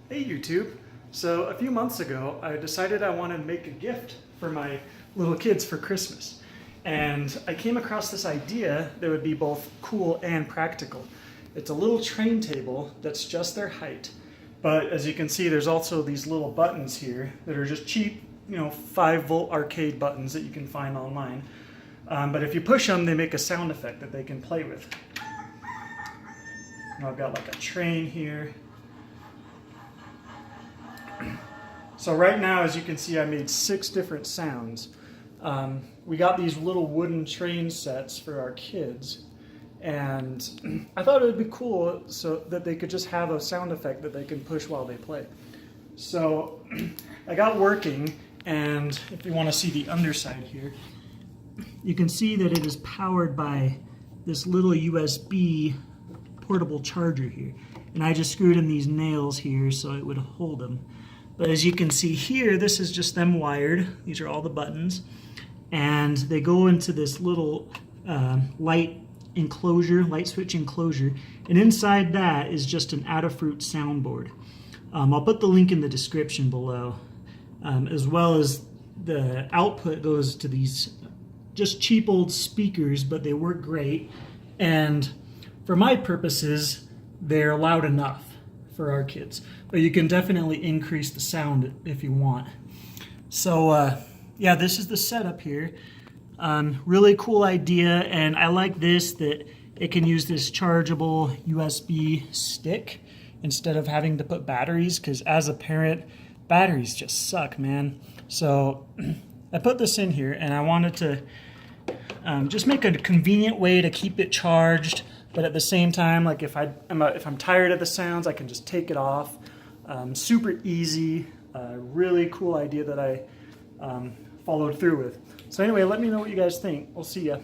Hey YouTube. So a few months ago, I decided I wanted to make a gift for my little kids for Christmas. And I came across this idea that would be both cool and practical. It's a little train table that's just their height. But as you can see, there's also these little buttons here that are just cheap, 5-volt arcade buttons that you can find online. But if you push them, they make a sound effect that they can play with. I've got like a train here. So right now, as you can see, I made 6 different sounds. We got these little wooden train sets for our kids, and I thought it would be cool so that they could just have a sound effect that they can push while they play. So I got working, and if you want to see the underside here, you can see that it is powered by this little USB portable charger here. And I just screwed in these nails here so it would hold them. But as you can see here, this is just them wired. These are all the buttons. And they go into this little light switch enclosure. And inside that is just an Adafruit soundboard. I'll put the link in the description below. As well as the output goes to these just cheap old speakers, but they work great. And for my purposes, they're loud enough for our kids, but you can definitely increase the sound if you want. So yeah, this is the setup here. Really cool idea, and I like this that it can use this chargeable USB stick instead of having to put batteries, because as a parent, batteries just suck, man. So I put this in here, and I wanted to just make a convenient way to keep it charged. But at the same time, like if I'm tired of the sounds, I can just take it off. Super easy, really cool idea that I followed through with. So anyway, let me know what you guys think. We'll see ya.